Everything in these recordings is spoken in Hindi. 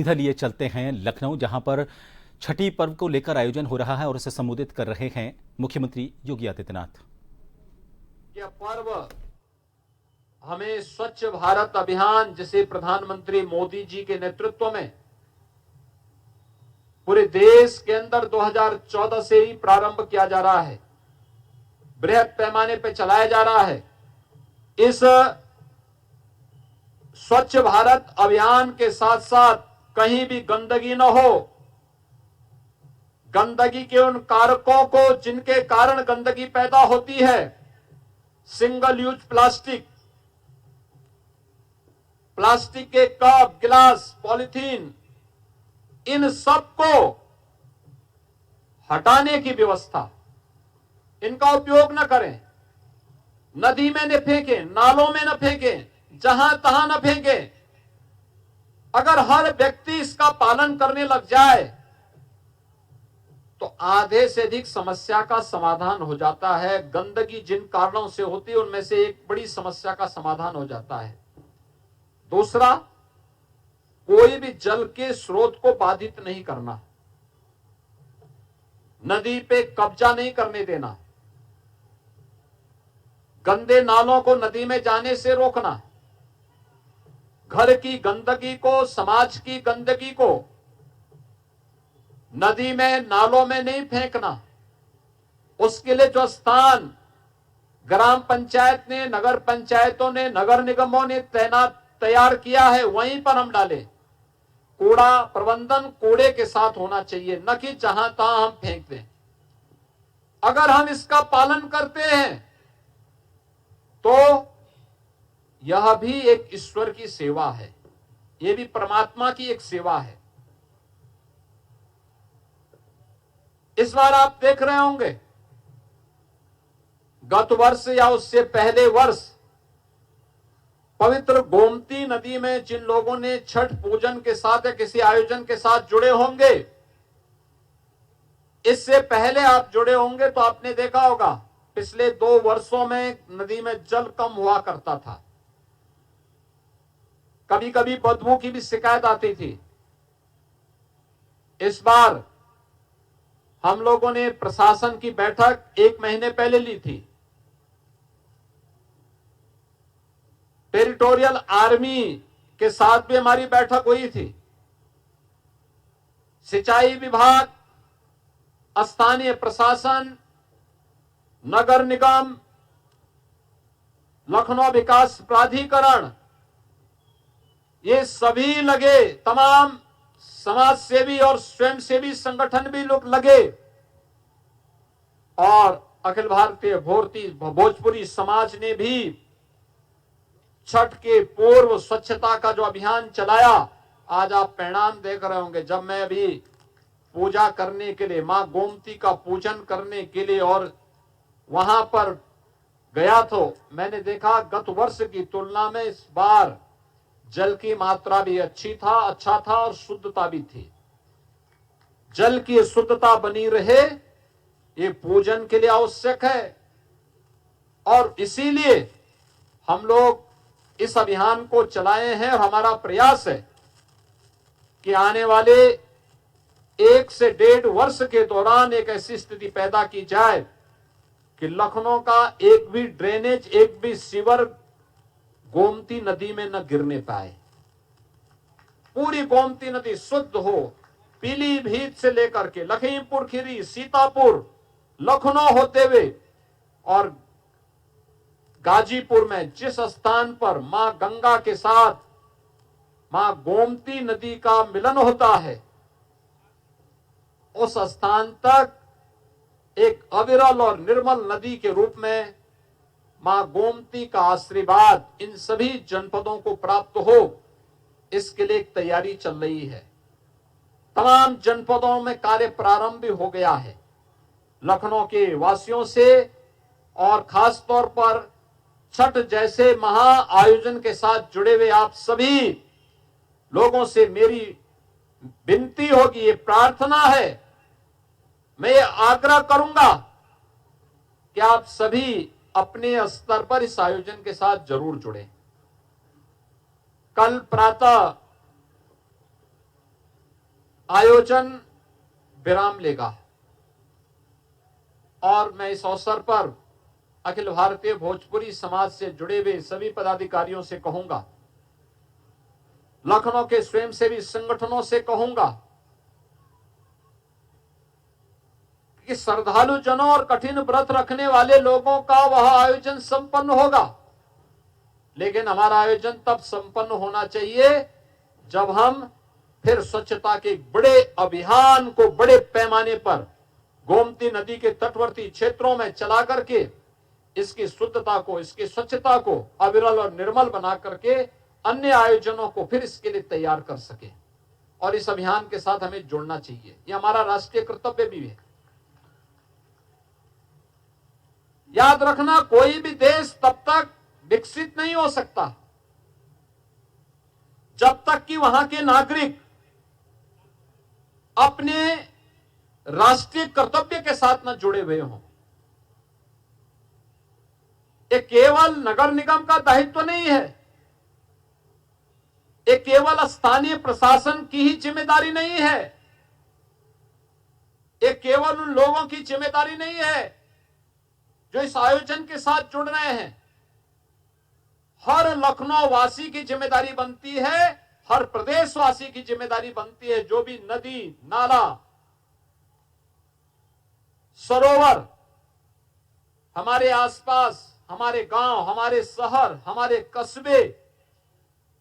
इधर लिए चलते हैं लखनऊ, जहां पर छठी पर्व को लेकर आयोजन हो रहा है और इसे संबोधित कर रहे हैं मुख्यमंत्री योगी आदित्यनाथ। यह पर्व हमें स्वच्छ भारत अभियान, जिसे प्रधानमंत्री मोदी जी के नेतृत्व में पूरे देश के अंदर 2014 से ही प्रारंभ किया जा रहा है, बृहद पैमाने पर चलाया जा रहा है। इस स्वच्छ भारत अभियान के साथ साथ कहीं भी गंदगी न हो, गंदगी के उन कारकों को जिनके कारण गंदगी पैदा होती है, सिंगल यूज प्लास्टिक, प्लास्टिक के कप, गिलास, पॉलिथीन, इन सब को हटाने की व्यवस्था, इनका उपयोग न करें, नदी में न फेंकें, नालों में न फेंकें, जहां तहां न फेंकें। अगर हर व्यक्ति इसका पालन करने लग जाए तो आधे से अधिक समस्या का समाधान हो जाता है। गंदगी जिन कारणों से होती है उनमें से एक बड़ी समस्या का समाधान हो जाता है। दूसरा, कोई भी जल के स्रोत को बाधित नहीं करना, नदी पे कब्जा नहीं करने देना, गंदे नालों को नदी में जाने से रोकना, घर की गंदगी को, समाज की गंदगी को नदी में, नालों में नहीं फेंकना। उसके लिए जो स्थान ग्राम पंचायत ने, नगर पंचायतों ने, नगर निगमों ने तैयार किया है, वहीं पर हम डालें। कूड़ा प्रबंधन कूड़े के साथ होना चाहिए, न कि जहां तहां हम फेंक दें। अगर हम इसका पालन करते हैं तो यह भी एक ईश्वर की सेवा है, यह भी परमात्मा की एक सेवा है। इस बार आप देख रहे होंगे, गत वर्ष या उससे पहले वर्ष पवित्र गोमती नदी में जिन लोगों ने छठ पूजन के साथ या किसी आयोजन के साथ जुड़े होंगे, इससे पहले आप जुड़े होंगे तो आपने देखा होगा पिछले 2 वर्षों में नदी में जल कम हुआ करता था, कभी कभी बदबू की भी शिकायत आती थी। इस बार हम लोगों ने प्रशासन की बैठक 1 महीने पहले ली थी। टेरिटोरियल आर्मी के साथ भी हमारी बैठक हुई थी। सिंचाई विभाग, स्थानीय प्रशासन, नगर निगम, लखनऊ विकास प्राधिकरण, ये सभी लगे, तमाम समाज सेवी और स्वयंसेवी संगठन भी लोग लगे, और अखिल भारतीय भोजपुरी समाज ने भी छठ के पूर्व स्वच्छता का जो अभियान चलाया, आज आप परिणाम देख रहे होंगे। जब मैं अभी पूजा करने के लिए, मां गोमती का पूजन करने के लिए और वहां पर गया तो मैंने देखा गत वर्ष की तुलना में इस बार जल की मात्रा भी अच्छा था और शुद्धता भी थी। जल की शुद्धता बनी रहे, ये पूजन के लिए आवश्यक है, और इसीलिए हम लोग इस अभियान को चलाए हैं। और हमारा प्रयास है कि आने वाले 1 से 1.5 वर्ष के दौरान एक ऐसी स्थिति पैदा की जाए कि लखनऊ का एक भी ड्रेनेज, एक भी सीवर गोमती नदी में न गिरने पाए। पूरी गोमती नदी शुद्ध हो, पीलीभीत से लेकर के लखीमपुर खीरी, सीतापुर, लखनऊ होते हुए और गाजीपुर में जिस स्थान पर मां गंगा के साथ मां गोमती नदी का मिलन होता है, उस स्थान तक एक अविरल और निर्मल नदी के रूप में मां गोमती का आशीर्वाद इन सभी जनपदों को प्राप्त हो, इसके लिए एक तैयारी चल रही है। तमाम जनपदों में कार्य प्रारंभ भी हो गया है। लखनऊ के वासियों से और खास तौर पर छठ जैसे महा आयोजन के साथ जुड़े हुए आप सभी लोगों से मेरी विनती होगी, ये प्रार्थना है, मैं ये आग्रह करूंगा कि आप सभी अपने स्तर पर इस आयोजन के साथ जरूर जुड़ें। कल प्रातः आयोजन विराम लेगा। और मैं इस अवसर पर अखिल भारतीय भोजपुरी समाज से जुड़े हुए सभी पदाधिकारियों से कहूंगा, लखनऊ के स्वयंसेवी संगठनों से कहूंगा कि श्रद्धालु जनों और कठिन व्रत रखने वाले लोगों का वह आयोजन संपन्न होगा, लेकिन हमारा आयोजन तब संपन्न होना चाहिए जब हम फिर स्वच्छता के बड़े अभियान को बड़े पैमाने पर गोमती नदी के तटवर्ती क्षेत्रों में चला करके इसकी शुद्धता को, इसकी स्वच्छता को अविरल और निर्मल बना करके अन्य आयोजनों को फिर इसके लिए तैयार कर सके। और इस अभियान के साथ हमें जुड़ना चाहिए, यह हमारा राष्ट्रीय कर्तव्य भी है। याद रखना, कोई भी देश तब तक विकसित नहीं हो सकता जब तक कि वहां के नागरिक अपने राष्ट्रीय कर्तव्य के साथ न जुड़े हुए हों। ये केवल नगर निगम का दायित्व नहीं है, ये केवल स्थानीय प्रशासन की ही जिम्मेदारी नहीं है, ये केवल उन लोगों की जिम्मेदारी नहीं है जो इस आयोजन के साथ जुड़ रहे हैं। हर लखनऊ वासी की जिम्मेदारी बनती है, हर प्रदेशवासी की जिम्मेदारी बनती है, जो भी नदी, नाला, सरोवर हमारे आसपास, हमारे गांव, हमारे शहर, हमारे कस्बे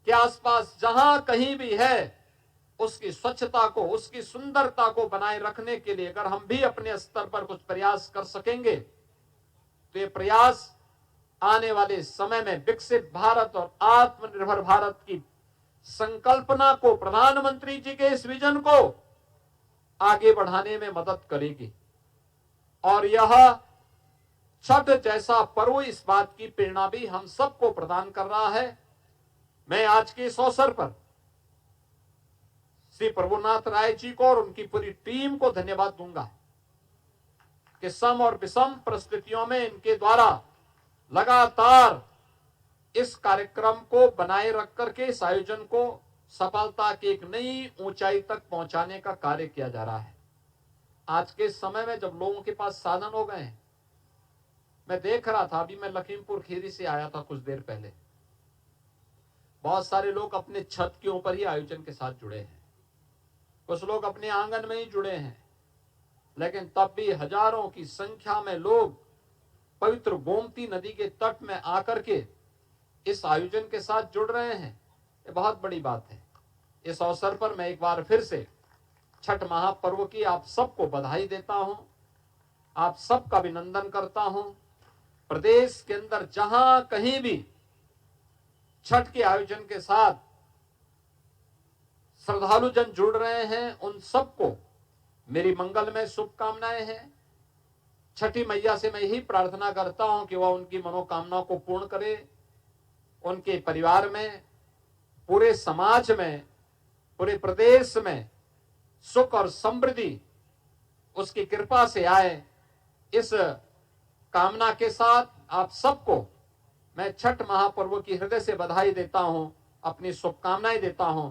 के आसपास जहां कहीं भी है, उसकी स्वच्छता को, उसकी सुंदरता को बनाए रखने के लिए अगर हम भी अपने स्तर पर कुछ प्रयास कर सकेंगे तो ये प्रयास आने वाले समय में विकसित भारत और आत्मनिर्भर भारत की संकल्पना को, प्रधानमंत्री जी के इस विजन को आगे बढ़ाने में मदद करेगी। और यह छठ जैसा पर्व इस बात की प्रेरणा भी हम सबको प्रदान कर रहा है। मैं आज के इस अवसर पर श्री प्रभुनाथ राय जी को और उनकी पूरी टीम को धन्यवाद दूंगा कि सम और विषम परिस्थितियों में इनके द्वारा लगातार इस कार्यक्रम को बनाए रख करके इस आयोजन को सफलता की एक नई ऊंचाई तक पहुंचाने का कार्य किया जा रहा है। आज के समय में जब लोगों के पास साधन हो गए हैं, मैं देख रहा था, अभी मैं लखीमपुर खीरी से आया था कुछ देर पहले, बहुत सारे लोग अपने छत के ऊपर ही आयोजन के साथ जुड़े हैं, कुछ लोग अपने आंगन में ही जुड़े हैं, लेकिन तब भी हजारों की संख्या में लोग पवित्र गोमती नदी के तट में आकर के इस आयोजन के साथ जुड़ रहे हैं। ये बहुत बड़ी बात है। इस अवसर पर मैं एक बार फिर से छठ महापर्व की आप सबको बधाई देता हूं, आप सबका अभिनंदन करता हूं। प्रदेश के अंदर जहां कहीं भी छठ के आयोजन के साथ श्रद्धालु जन जुड़ रहे हैं, उन सबको मेरी मंगलमय शुभकामनाएं हैं। छठी मैया से मैं यही प्रार्थना करता हूं कि वह उनकी मनोकामनाओं को पूर्ण करे, उनके परिवार में, पूरे समाज में, पूरे प्रदेश में सुख और समृद्धि उसकी कृपा से आए। इस कामना के साथ आप सबको मैं छठ महापर्व की हृदय से बधाई देता हूं, अपनी शुभकामनाएं देता हूं।